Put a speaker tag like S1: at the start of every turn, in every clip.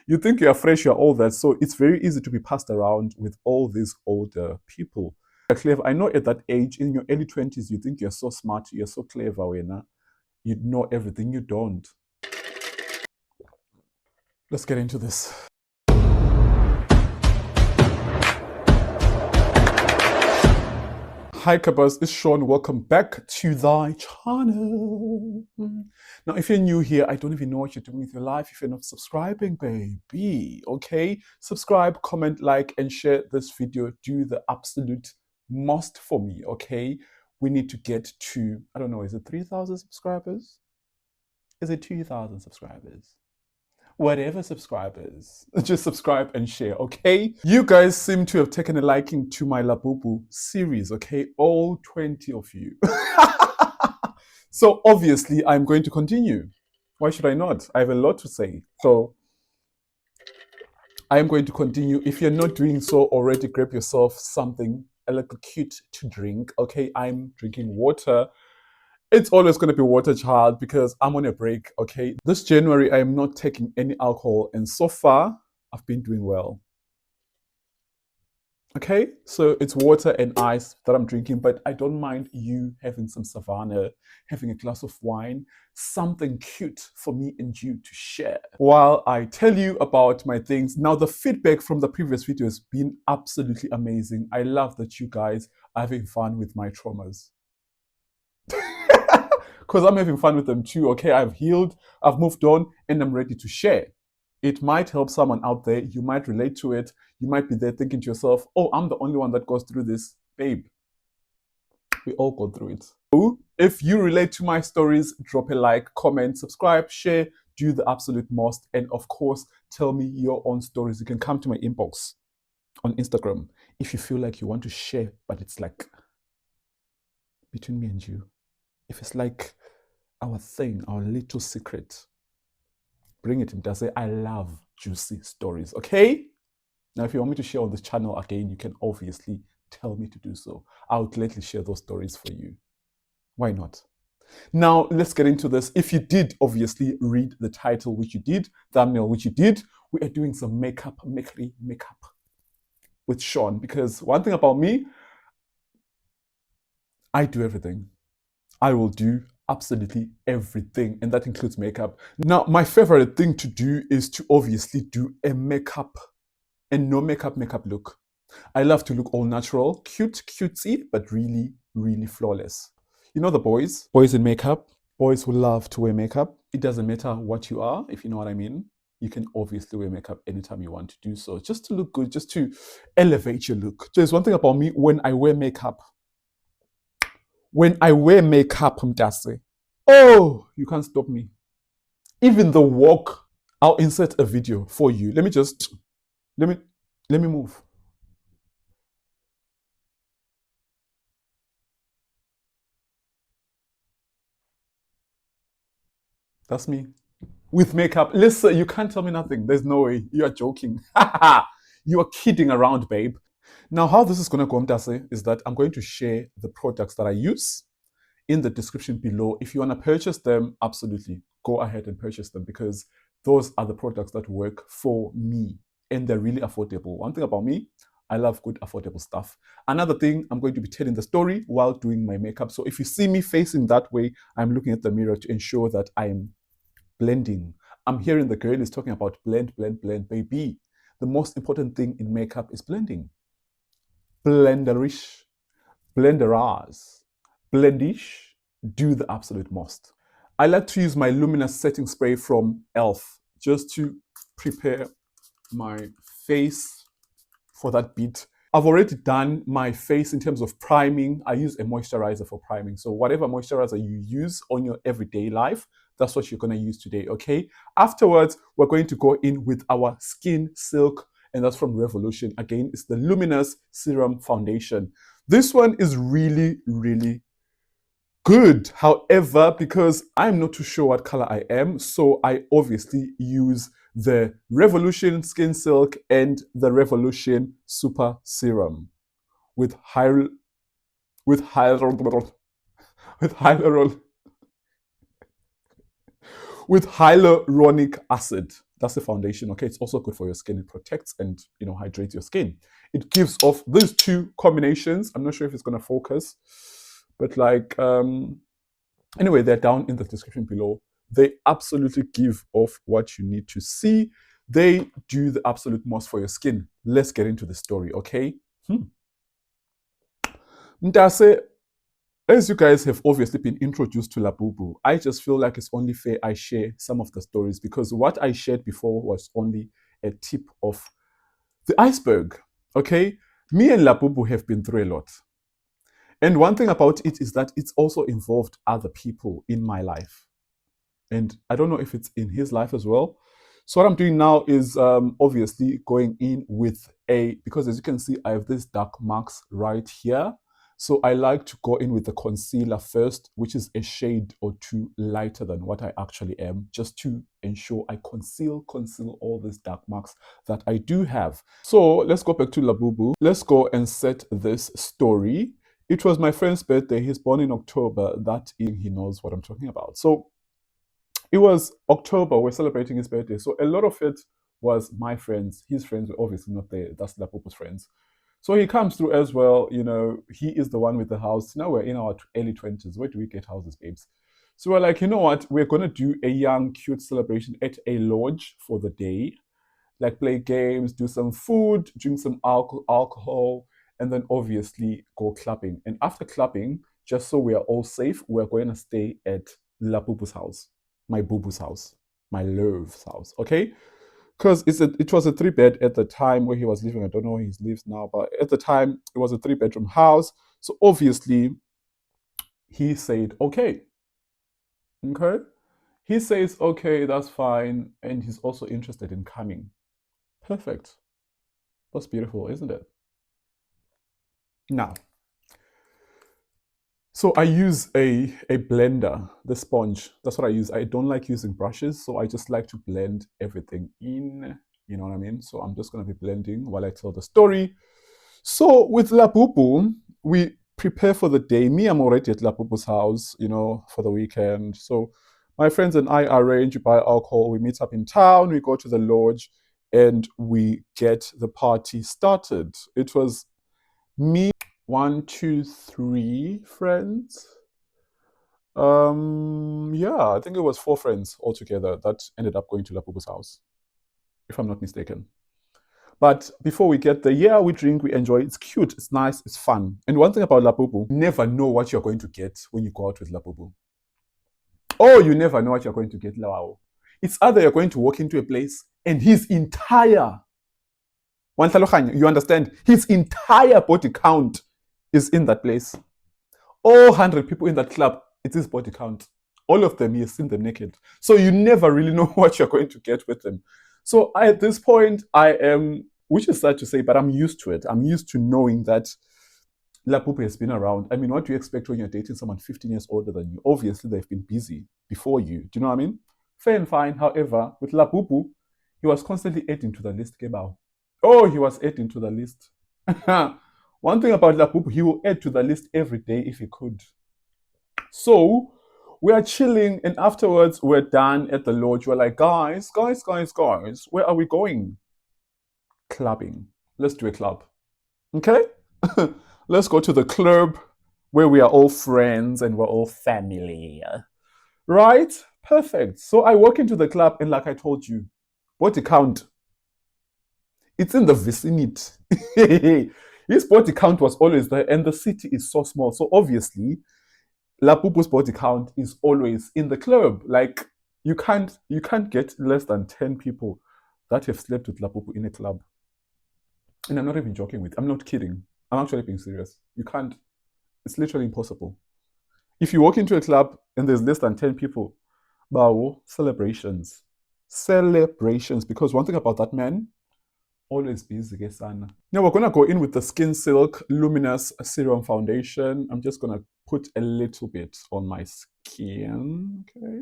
S1: You think you're fresh, you're all that. So it's very easy to be passed around with all these older people. Clever. I know at that age, in your early 20s, you think you're so smart, you're so clever, Wena. You know everything. You don't. Let's get into this. Hi Kabas, it's Sean. Welcome back to thy channel. Now, if you're new here, I don't even know what you're doing with your life if you're not subscribing, baby. Okay? Subscribe, comment, like, and share this video. Do the absolute must for me, okay? We need to get to, I don't know, is it 3,000 subscribers? Is it 2,000 subscribers? Whatever subscribers, just subscribe and share, okay? You guys seem to have taken a liking to my Labubu series, okay? All 20 of you. So obviously, I'm going to continue. Why should I not? I have a lot to say. So I'm going to continue. If you're not doing so already, grab yourself something a little cute to drink, okay? I'm drinking water. It's always going to be water, child, because I'm on a break, okay? This January, I am not taking any alcohol, and so far, I've been doing well. Okay, so it's water and ice that I'm drinking, but I don't mind you having some savannah, having a glass of wine, something cute for me and you to share while I tell you about my things. Now, the feedback from the previous video has been absolutely amazing. I love that you guys are having fun with my traumas. Because I'm having fun with them too, okay? I've healed, I've moved on, and I'm ready to share. It might help someone out there. You might relate to it. You might be there thinking to yourself, oh, I'm the only one that goes through this. Babe, we all go through it. So if you relate to my stories, drop a like, comment, subscribe, share, do the absolute most. And of course, tell me your own stories. You can come to my inbox on Instagram if you feel like you want to share, but it's like between me and you. If it's like our thing, our little secret, bring it in. Say, I love juicy stories, okay? Now, if you want me to share on this channel again, you can obviously tell me to do so. I'll gladly share those stories for you. Why not? Now, let's get into this. If you did obviously read the title, which you did, thumbnail, which you did, we are doing some makeup with Sean. Because one thing about me, I do everything. I will do absolutely everything, and that includes makeup. Now, my favorite thing to do is to obviously do a makeup and no makeup look. I love to look all natural, cute, cutesy, but really, really flawless. You know the boys in makeup, boys who love to wear makeup. It doesn't matter what you are, if you know what I mean. You can obviously wear makeup anytime you want to do so, just to look good, just to elevate your look. There's one thing about me when I wear makeup. When I wear makeup, Mdase, oh, you can't stop me. Even the walk, I'll insert a video for you. Let me move. That's me. With makeup. Listen, you can't tell me nothing. There's no way. You are joking. You are kidding around, babe. Now, how this is going to go, Mdase, is that I'm going to share the products that I use in the description below. If you want to purchase them, absolutely go ahead and purchase them, because those are the products that work for me and they're really affordable. One thing about me, I love good affordable stuff. Another thing, I'm going to be telling the story while doing my makeup. So if you see me facing that way, I'm looking at the mirror to ensure that I'm blending. I'm hearing the girl is talking about blend, baby. The most important thing in makeup is blending. Blenderish, blenderaz, blendish, do the absolute most. I like to use my luminous setting spray from e.l.f. just to prepare my face for that bit. I've already done my face in terms of priming. I use a moisturizer for priming. So whatever moisturizer you use on your everyday life, that's what you're going to use today, okay? Afterwards, we're going to go in with our Skin Silk, and that's from Revolution. Again, it's the Luminous Serum Foundation. This one is really, really good. However, because I'm not too sure what color I am, so I obviously use the Revolution Skin Silk and the Revolution Super Serum with hyaluronic acid. That's the foundation. Okay, it's also good for your skin. It protects and hydrates your skin. It gives off these two combinations. I'm not sure if it's gonna focus, but like anyway, they're down in the description below. They absolutely give off what you need to see. They do the absolute most for your skin. Let's get into the story, okay? Ndase, as you guys have obviously been introduced to Labubu, I just feel like it's only fair I share some of the stories, because what I shared before was only a tip of the iceberg, okay? Me and Labubu have been through a lot. And one thing about it is that it's also involved other people in my life. And I don't know if it's in his life as well. So what I'm doing now is obviously going in with because as you can see, I have these dark marks right here. So I like to go in with the concealer first, which is a shade or two lighter than what I actually am, just to ensure I conceal all these dark marks that I do have. So let's go back to Labubu. Let's go and set this story. It was my friend's birthday. He's born in October. That he knows what I'm talking about. So it was October, we're celebrating his birthday. So a lot of it was my friends. His friends were obviously not there. That's Lapopo's friends. So he comes through as well. He is the one with the house. Now we're in our early 20s. Where do we get houses, babes? So we're like, you know what? We're going to do a young, cute celebration at a lodge for the day. Like play games, do some food, drink some alcohol, and then obviously go clubbing. And after clubbing, just so we are all safe, we're going to stay at Lapopo's house. My boo-boo's house, my love's house, okay? Because it was a 3-bed at the time where he was living. I don't know where he lives now, but at the time it was a 3-bedroom house. So obviously he said, okay. He says, okay, that's fine. And he's also interested in coming. Perfect. That's beautiful, isn't it? Now, so I use a blender, the sponge. That's what I use. I don't like using brushes, so I just like to blend everything in. You know what I mean? So I'm just going to be blending while I tell the story. So with Labubu, we prepare for the day. Me, I'm already at Labubu's house, for the weekend. So my friends and I arrange, we buy alcohol, we meet up in town, we go to the lodge, and we get the party started. It was me, 1, 2, 3 friends. Yeah, I think it was 4 friends altogether that ended up going to Labubu's house, if I'm not mistaken. But before we get there, yeah, we drink, we enjoy. It's cute, it's nice, it's fun. And one thing about Labubu, you never know what you're going to get when you go out with Labubu. Oh, you never know what you're going to get, Lawao. It's either you're going to walk into a place and his entire, you understand? His entire body count is in that place. All 100 people in that club, it's his body count. All of them, he has seen them naked. So you never really know what you're going to get with them. So at this point, I am, which is sad to say, but I'm used to it. I'm used to knowing that Labubu has been around. I mean, what do you expect when you're dating someone 15 years older than you? Obviously, they've been busy before you. Do you know what I mean? Fair and fine. However, with Labubu, he was constantly adding to the list, Kebao. Oh, he was adding to the list. One thing about Labubu, he will add to the list every day if he could. So we are chilling, and afterwards we're done at the lodge. We're like, guys, where are we going? Clubbing. Let's do a club. Okay? Let's go to the club where we are all friends and we're all family. Right? Perfect. So I walk into the club, and like I told you, body count. It's in the vicinity. His body count was always there, and the city is so small. So obviously, Labubu's body count is always in the club. Like you can't get less than 10 people that have slept with Labubu in a club. And I'm not even joking with. I'm not kidding. I'm actually being serious. You can't. It's literally impossible. If you walk into a club and there's less than 10 people, wow, celebrations. Celebrations. Because one thing about that man, always busy, Gesana. Now we're gonna go in with the Skin Silk Luminous Serum Foundation. I'm just gonna put a little bit on my skin. Okay.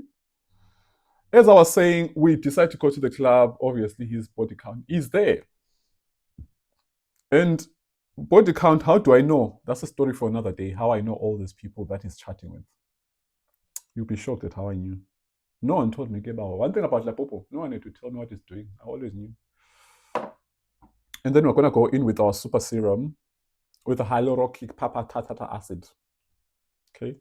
S1: As I was saying, we decide to go to the club. Obviously, his body count is there. And body count, how do I know? That's a story for another day. How I know all these people that he's chatting with. You'll be shocked at how I knew. No one told me about one thing about Lapopo. No one had to tell me what it's doing. I always knew. And then we're gonna go in with our super serum with a hyaluronic papa tartar acid. Okay.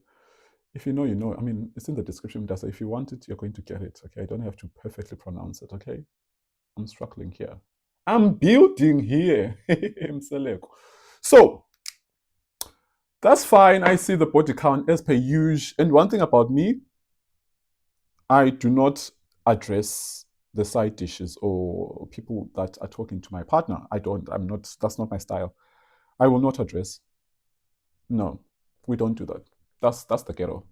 S1: If you know, you know. I mean, it's in the description. So if you want it, you're going to get it. Okay. I don't have to perfectly pronounce it. Okay. I'm struggling here. I'm building here. So that's fine. I see the body count as per usual. And one thing about me, I do not address the side dishes or people that are talking to my partner. I'm not, that's not my style. I will not address. No, we don't do that. That's the ghetto.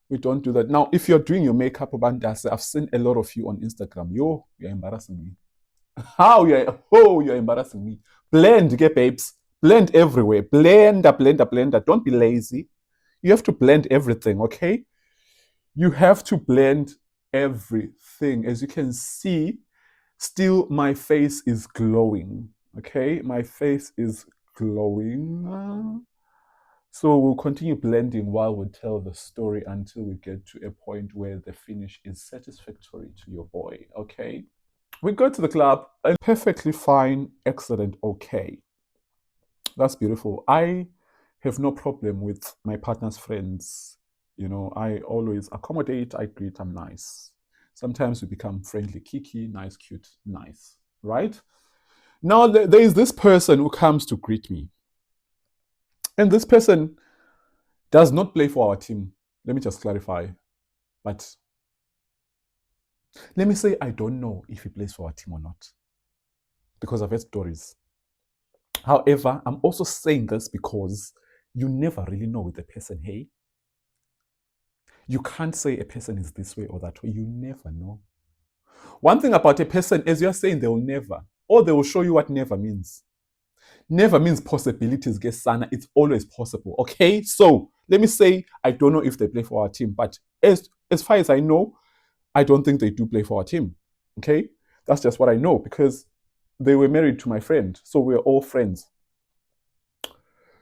S1: We don't do that. Now, if you're doing your makeup, I've seen a lot of you on Instagram. You're embarrassing me. You're embarrassing me. Blend, get babes. Blend everywhere. Blender, blender, blender. Don't be lazy. You have to blend everything, okay? You have to blend everything. As you can see, still my face is glowing, okay? My face is glowing. So we'll continue blending while we tell the story until we get to a point where the finish is satisfactory to your boy, okay? We go to the club and perfectly fine, excellent, okay. That's beautiful. I have no problem with my partner's friends. You know, I always accommodate, I greet, I'm nice. Sometimes we become friendly, kiki, nice, cute, nice, right? Now, there is this person who comes to greet me. And this person does not play for our team. Let me just clarify. But let me say, I don't know if he plays for our team or not because I've heard stories. However, I'm also saying this because you never really know with the person, hey? You can't say a person is this way or that way. You never know. One thing about a person is you're saying they will never, or they will show you what never means. Never means possibilities, get sana. It's always possible. Okay? So let me say I don't know if they play for our team, but as far as I know, I don't think they do play for our team. Okay? That's just what I know because they were married to my friend. So we're all friends.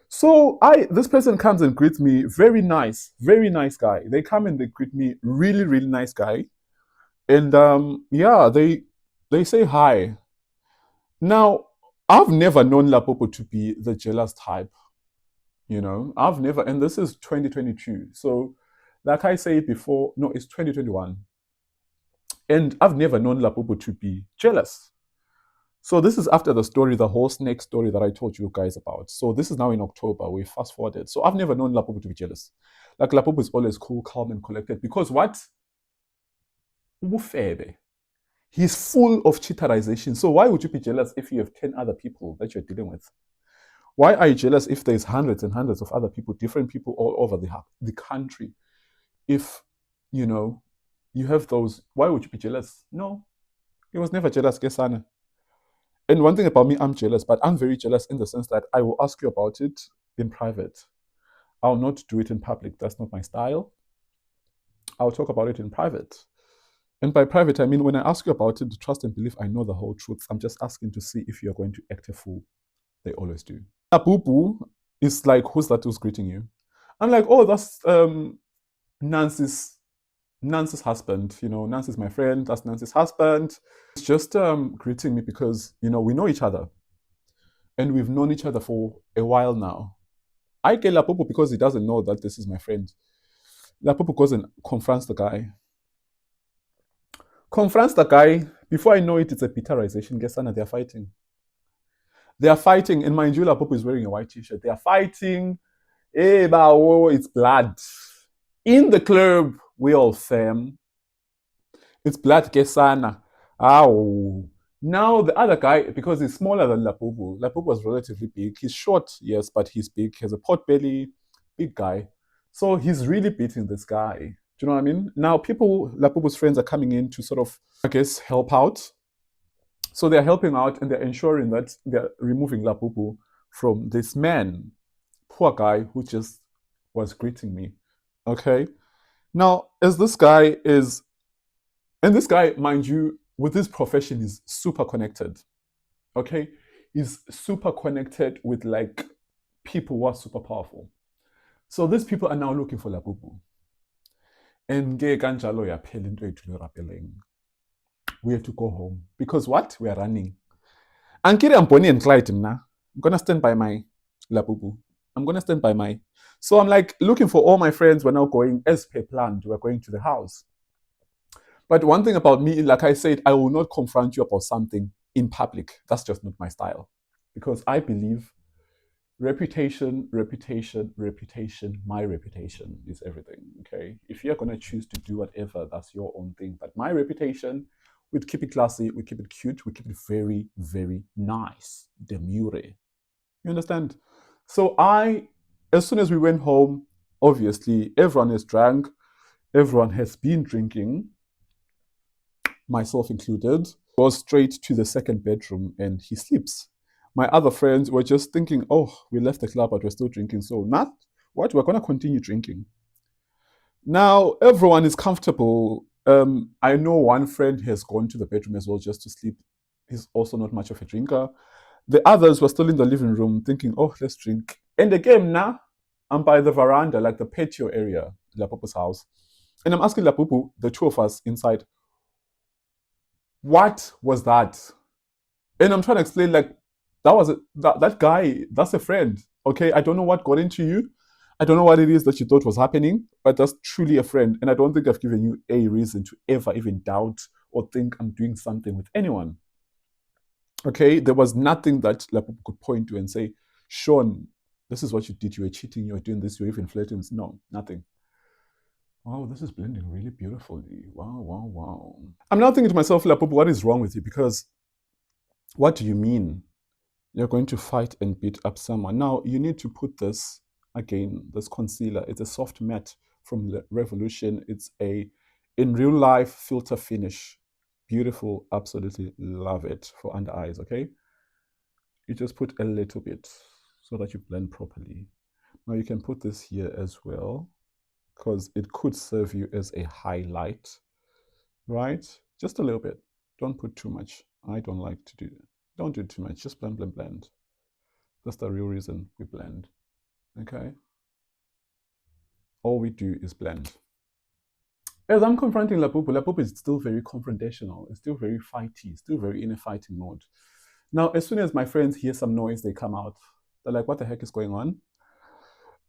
S1: So this person comes and greets me, very nice guy. They come and they greet me, really, really nice guy. And yeah, they say hi. Now, I've never known Lapopo to be the jealous type. You know, I've never, and this is 2022. So, like I said before, no, it's 2021. And I've never known Lapopo to be jealous. So this is after the story, the whole snake story that I told you guys about. So this is now in October. We fast forwarded. So I've never known Lapopo to be jealous. Like Lapopo is always cool, calm, and collected. Because what? Ufebe. He's full of cheaterization. So why would you be jealous if you have 10 other people that you're dealing with? Why are you jealous if there's hundreds and hundreds of other people, different people all over the country? If, you know, you have those, why would you be jealous? No, he was never jealous, Kesana. And one thing about me, I'm jealous, but I'm very jealous in the sense that I will ask you about it in private. I'll not do it in public. That's not my style. I'll talk about it in private. And by private, I mean when I ask you about it, trust and believe I know the whole truth. I'm just asking to see if you're going to act a fool. They always do. Boo is like, who's that who's greeting you? I'm like, oh, that's Nancy's Nancy's husband. You know, Nancy's my friend. That's Nancy's husband. It's just greeting me because, you know, we know each other. And we've known each other for a while now. I get Lapopo because he doesn't know that this is my friend. Lapopo goes and confronts the guy. Confronts the guy. Before I know it, it's a bitterization. Gesana, they're fighting. They are fighting, and mind you, Lapopo is wearing a white t-shirt. They are fighting. Hey, oh, it's blood. In the club, we all fam. It's blood, Gesana. Ow. Now the other guy, because he's smaller than Lapopo, Lapopo was relatively big. He's short, yes, but he's big. He has a pot belly, big guy. So he's really beating this guy. Do you know what I mean? Now people, Lapopo's friends are coming in to sort of, I guess, help out. So they're helping out and they're ensuring that they're removing Lapopo from this man, poor guy who just was greeting me. Okay. Now, as this guy is, and this guy, mind you, with his profession, is super connected. Okay. He's super connected with like people who are super powerful. So these people are now looking for Lapopo. And ke kanjalo yaphela into ethu le rappeleng. We have to go home. Because what? We are running. Ankiri I'm Bonnie and Clyde now. I'm gonna stand by my labubu. I'm gonna stand by my. So I'm like looking for all my friends. We're now going as per planned. We're going to the house. But one thing about me, like I said, I will not confront you about something in public. That's just not my style. Because I believe reputation, reputation, reputation, my reputation is everything. Okay. If you're gonna choose to do whatever, that's your own thing. But my reputation, we'd keep it classy, we keep it cute, we keep it very, very nice. Demure. You understand? So as soon as we went home, obviously everyone has drank, everyone has been drinking, myself included, goes straight to the second bedroom and he sleeps. My other friends were just thinking, oh, we left the club, but we're still drinking. So, not what? We're going to continue drinking. Now, everyone is comfortable. I know one friend has gone to the bedroom as well just to sleep. He's also not much of a drinker. The others were still in the living room thinking, oh, let's drink. And again, now I'm by the veranda, like the patio area, Lapupu's house. And I'm asking Lapupu, the two of us inside, what was that? And I'm trying to explain, like, that guy, that's a friend. Okay, I don't know what got into you. I don't know what it is that you thought was happening, but that's truly a friend. And I don't think I've given you a reason to ever even doubt or think I'm doing something with anyone. Okay, there was nothing that Lapupu could point to and say, Sean, this is what you did. You were cheating, you were doing this, you were even flirting. No, nothing. Wow, this is blending really beautifully. Wow, wow, wow. I'm now thinking to myself, Lapupu, what is wrong with you? Because what do you mean you're going to fight and beat up someone? Now, you need to put this, again, this concealer. It's a soft matte from Revolution. It's a, in real life, filter finish. Beautiful, absolutely love it for under eyes, okay? You just put a little bit so that you blend properly. Now you can put this here as well because it could serve you as a highlight, right? Just a little bit. Don't put too much. I don't like to do it. Don't do too much. Just blend, blend, blend. That's the real reason we blend. Okay? All we do is blend. As I'm confronting Lapupu, Lapupu is still very confrontational. It's still very fighty. Still very in a fighting mode. Now, as soon as my friends hear some noise, they come out. They're like, what the heck is going on?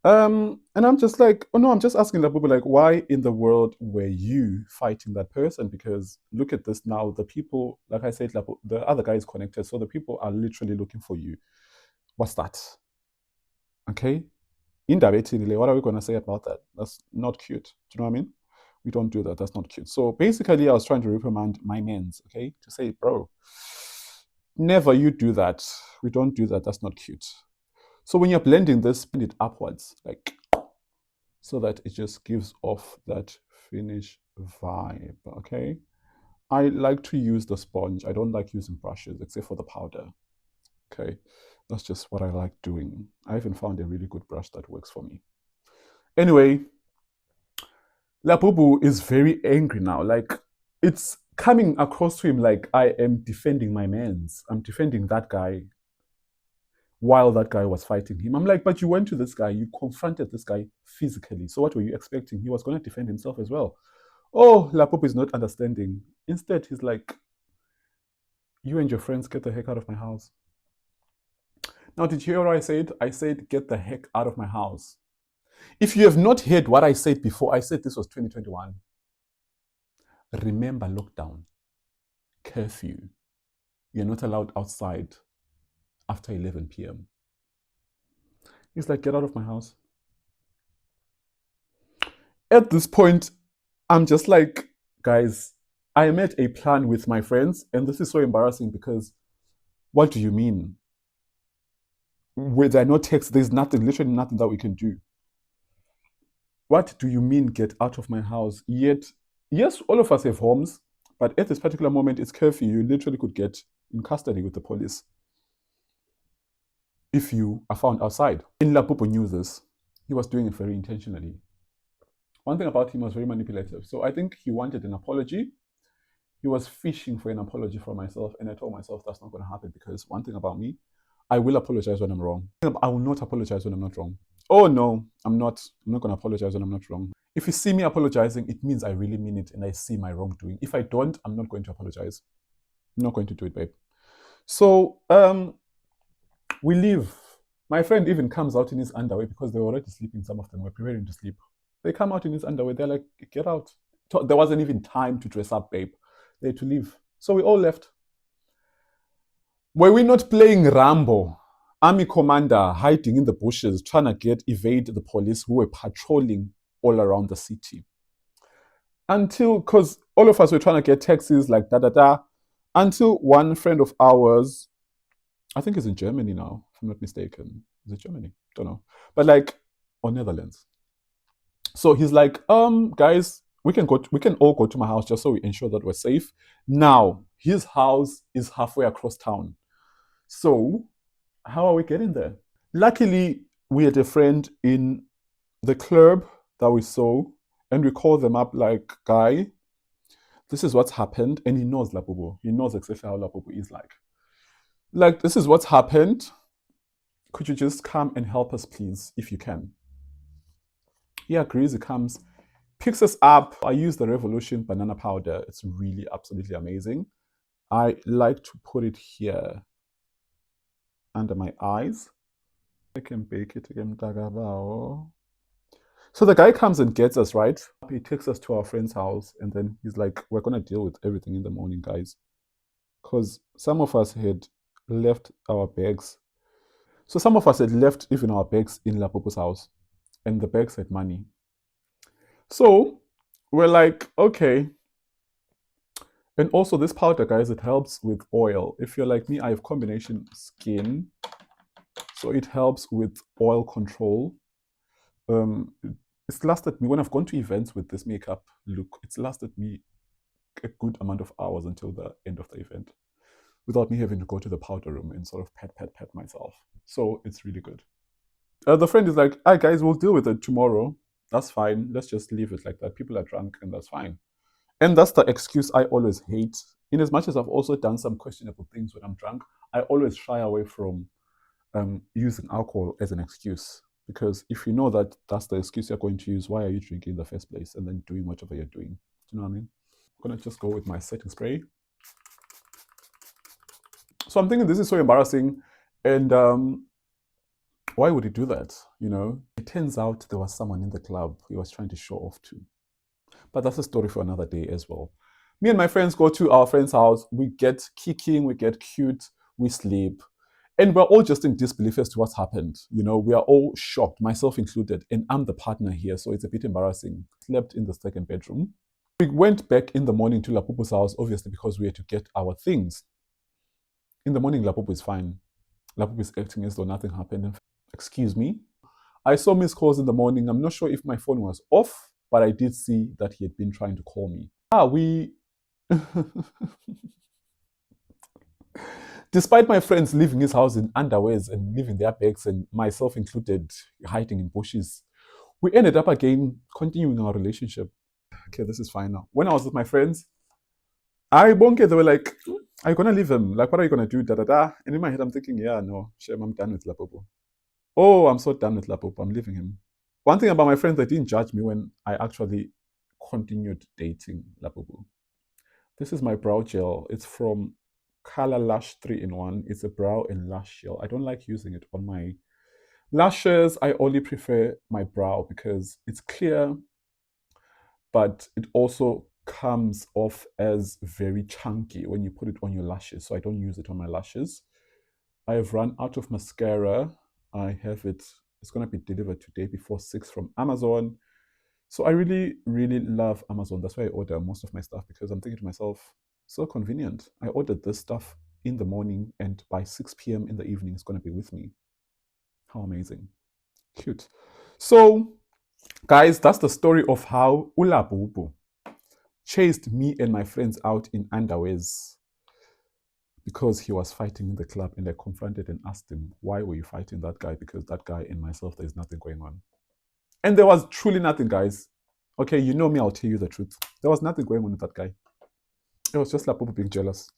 S1: And I'm just like, oh no, I'm just asking Lapupu, like, why in the world were you fighting that person? Because look at this now. The people, like I said, Lapupu, the other guy is connected. So the people are literally looking for you. What's that? Okay? Indirectly, what are we going to say about that? That's not cute. Do you know what I mean? We don't do that. That's not cute. So basically, I was trying to reprimand my mans, okay? To say, bro, never you do that. We don't do that. That's not cute. So when you're blending this, blend it upwards, like, so that it just gives off that finish vibe, okay? I like to use the sponge. I don't like using brushes except for the powder, okay? That's just what I like doing. I even found a really good brush that works for me. Anyway, Lapupu is very angry now. Like, it's coming across to him like I am defending my mans. I'm defending that guy while that guy was fighting him. I'm like, but you went to this guy, you confronted this guy physically. So what were you expecting? He was going to defend himself as well. Oh, Lapupu is not understanding. Instead, he's like, you and your friends get the heck out of my house. Now, did you hear what I said? I said, get the heck out of my house. If you have not heard what I said before, I said this was 2021. Remember lockdown, curfew. You're not allowed outside after 11 p.m. He's like, get out of my house. At this point, I'm just like, guys, I made a plan with my friends, and this is so embarrassing because what do you mean? Where there are no texts, there's nothing, literally nothing that we can do. What do you mean, get out of my house? Yet, yes, all of us have homes, but at this particular moment, it's curfew. You literally could get in custody with the police if you are found outside. In Lapupo knew this. He was doing it very intentionally. One thing about him was very manipulative. So I think he wanted an apology. He was fishing for an apology from myself, and I told myself that's not going to happen because one thing about me, I will apologize when I'm wrong. I will not apologize when I'm not wrong. Oh no, I'm not. I'm not gonna apologize when I'm not wrong. If you see me apologizing, it means I really mean it and I see my wrongdoing. If I don't, I'm not going to apologize. I'm not going to do it, babe. So we leave. My friend even comes out in his underwear because they were already sleeping. Some of them were preparing to sleep. They come out in his underwear. They're like, get out. There wasn't even time to dress up, babe. They had to leave. So we all left. Were we not playing Rambo? Army commander hiding in the bushes, trying to evade the police who were patrolling all around the city. Until, because all of us were trying to get taxis, like da da da, until one friend of ours, I think he's in Germany now, if I'm not mistaken. Is it Germany? Don't know. But like, or Netherlands. So he's like, guys, we can all go to my house just so we ensure that we're safe. Now, his house is halfway across town. So how are we getting there? Luckily, we had a friend in the club that we saw, and we called them up like, guy, this is what's happened. And he knows Labubu. He knows exactly how Labubu is like. Like, this is what's happened. Could you just come and help us, please, if you can? He agrees, he comes, picks us up. I use the Revolution banana powder. It's really absolutely amazing. I like to put it here under my eyes. I can bake it again. So the guy comes and gets us, right? He takes us to our friend's house, and then he's like, we're going to deal with everything in the morning, guys. Because some of us had left our bags. So some of us had left even our bags in Lapopo's house, and the bags had money. So we're like, okay. And also this powder, guys, it helps with oil. If you're like me, I have combination skin. So it helps with oil control. Um, it's lasted me, when I've gone to events with this makeup look, it's lasted me a good amount of hours until the end of the event without me having to go to the powder room and sort of pat myself. So it's really good. The friend is like, "Hi guys, we'll deal with it tomorrow. That's fine. Let's just leave it like that. People are drunk and that's fine." And that's the excuse I always hate. In as much as I've also done some questionable things when I'm drunk, I always shy away from using alcohol as an excuse. Because if you know that that's the excuse you're going to use, why are you drinking in the first place and then doing whatever you're doing? Do you know what I mean? I'm gonna just go with my setting spray. So I'm thinking this is so embarrassing, and why would he do that? You know, it turns out there was someone in the club he was trying to show off to. But that's a story for another day as well. Me and my friends go to our friend's house. We get kicking, we get cute, we sleep. And we're all just in disbelief as to what's happened. You know, we are all shocked, myself included. And I'm the partner here, so it's a bit embarrassing. Slept in the second bedroom. We went back in the morning to Lapupu's house, obviously, because we had to get our things. In the morning, Lapupu is fine. Lapupu is acting as though nothing happened. Excuse me. I saw missed calls in the morning. I'm not sure if my phone was off, but I did see that he had been trying to call me. We despite my friends leaving his house in underwears and leaving their bags, and myself included, hiding in bushes, we ended up again continuing our relationship. Okay, this is fine now. When I was with my friends, I bonke, they were like, "Are you gonna leave him? Like, what are you gonna do? Da da da." And in my head, I'm thinking, yeah, no, shame, I'm done with Lapopo. Oh, I'm so done with Lapopo. I'm leaving him. One thing about my friends, they didn't judge me when I actually continued dating Lapopo. This is my brow gel. It's from Color Lash 3-in-1. It's a brow and lash gel. I don't like using it on my lashes. I only prefer my brow because it's clear, but it also comes off as very chunky when you put it on your lashes. So I don't use it on my lashes. I have run out of mascara. I have it, it's going to be delivered today before 6 from Amazon. So I really, really love Amazon. That's why I order most of my stuff, because I'm thinking to myself, so convenient. I ordered this stuff in the morning and by 6 p.m. in the evening, it's going to be with me. How amazing. Cute. So, guys, that's the story of how Ulabubu chased me and my friends out in underwears because he was fighting in the club, and I confronted and asked him, why were you fighting that guy? Because that guy and myself, there's nothing going on. And there was truly nothing, guys. Okay, you know me, I'll tell you the truth. There was nothing going on with that guy. It was just Lapopo being jealous.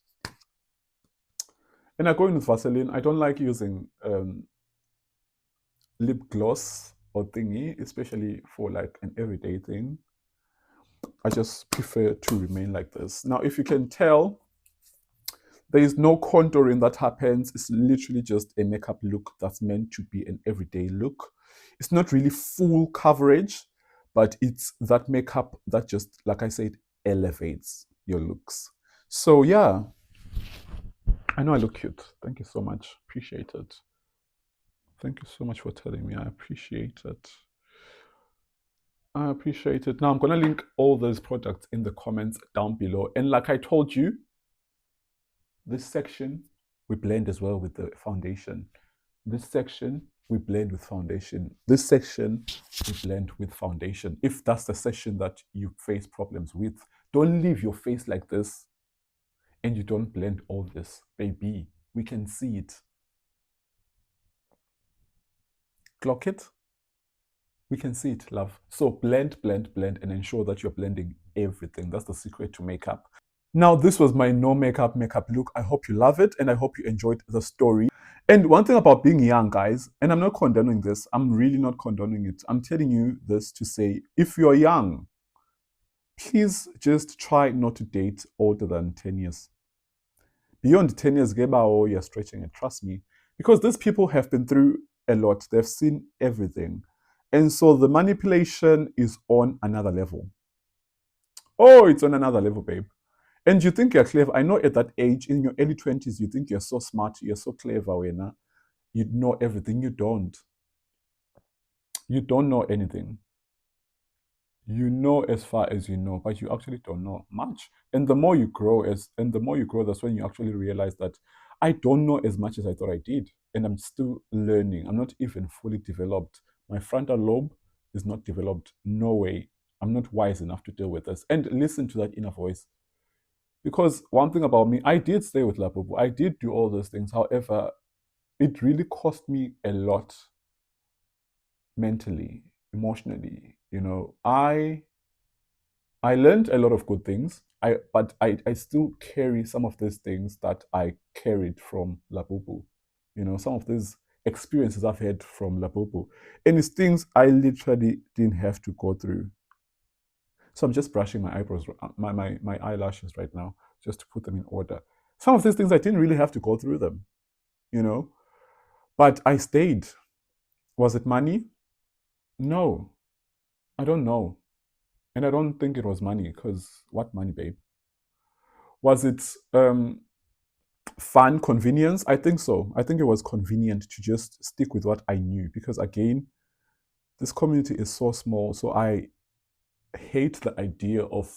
S1: And I go in with Vaseline. I don't like using lip gloss or thingy, especially for like an everyday thing. I just prefer to remain like this. Now, if you can tell, there is no contouring that happens. It's literally just a makeup look that's meant to be an everyday look. It's not really full coverage, but it's that makeup that just, like I said, elevates your looks. So yeah, I know I look cute. Thank you so much. Appreciate it. Thank you so much for telling me. I appreciate it. I appreciate it. Now I'm gonna link all those products in the comments down below. And like I told you, this section we blend as well with the foundation. This section we blend with foundation. This section we blend with foundation. If that's the section that you face problems with, don't leave your face like this and you don't blend all this, baby. We can see it. Clock it. We can see it, love. So blend, blend, blend, and ensure that you're blending everything. That's the secret to makeup. Now, this was my no makeup look. I hope you love it and I hope you enjoyed the story. And one thing about being young, guys, and I'm not condoning this, I'm really not condoning it. I'm telling you this to say, if you're young, please just try not to date older than 10 years. Beyond 10 years, or you're stretching it, trust me. Because these people have been through a lot. They've seen everything. And so the manipulation is on another level. Oh, it's on another level, babe. And you think you're clever. I know at that age, in your early 20s, you think you're so smart, you're so clever, Wena. You know everything. You don't. You don't know anything. You know as far as you know, but you actually don't know much. And the more you grow, that's when you actually realize that I don't know as much as I thought I did. And I'm still learning. I'm not even fully developed. My frontal lobe is not developed. No way. I'm not wise enough to deal with this. And listen to that inner voice. Because one thing about me, I did stay with Labubu. I did do all those things. However, it really cost me a lot mentally, emotionally. I learned a lot of good things. But I still carry some of these things that I carried from Labubu. Some of these experiences I've had from Labubu. And it's things I literally didn't have to go through. So I'm just brushing my eyebrows, my eyelashes right now, just to put them in order. Some of these things I didn't really have to go through them, you know. But I stayed. Was it money? No, I don't know. And I don't think it was money, because what money, babe? Was it fun, convenience? I think so. I think it was convenient to just stick with what I knew, because again, this community is so small. So I hate the idea of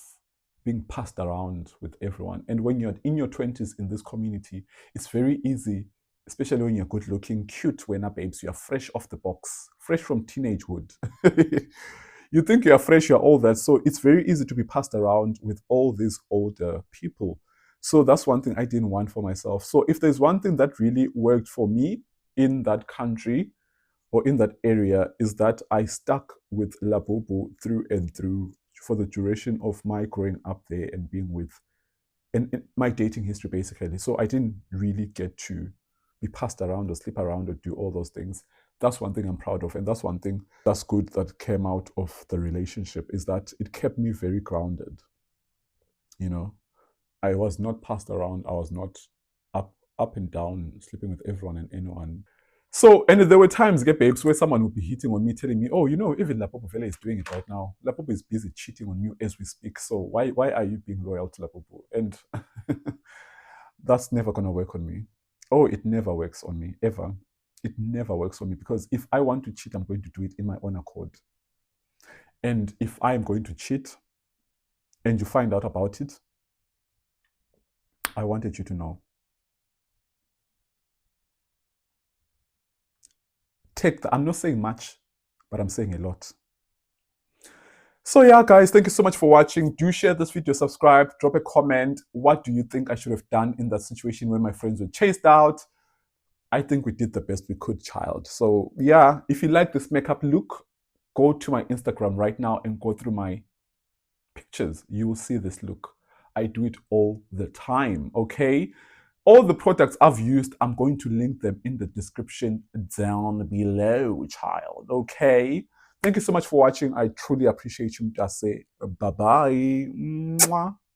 S1: being passed around with everyone. And when you're in your 20s in this community, it's very easy, especially when you're good looking, cute, when babes, you're fresh off the box, fresh from teenagehood. You think you're fresh, you're all that. So it's very easy to be passed around with all these older people. So that's one thing I didn't want for myself. So if there's one thing that really worked for me in that country, or in that area, is that I stuck with Labubu through and through for the duration of my growing up there and being with, and my dating history basically. So I didn't really get to be passed around or slip around or do all those things. That's one thing I'm proud of, and that's one thing that's good that came out of the relationship, is that it kept me very grounded. I was not passed around. I was not up and down, sleeping with everyone and anyone. So, and there were times, get babes, where someone would be hitting on me, telling me, "Oh, even Lapopo Vele is doing it right now. Lapopo is busy cheating on you as we speak. So why are you being loyal to Lapopo?" And that's never gonna work on me. Oh, it never works on me, ever. It never works on me, because if I want to cheat, I'm going to do it in my own accord. And if I am going to cheat and you find out about it, I wanted you to know. I'm not saying much, but I'm saying a lot. So yeah, guys, thank you so much for watching. Do share this video, subscribe, drop a comment. What do you think I should have done in that situation when my friends were chased out? I think we did the best we could, child. So yeah, if you like this makeup look, go to my Instagram right now and go through my pictures. You will see this look. I do it all the time, okay? All the products I've used, I'm going to link them in the description down below, child. Okay. Thank you so much for watching. I truly appreciate you. Just say bye bye.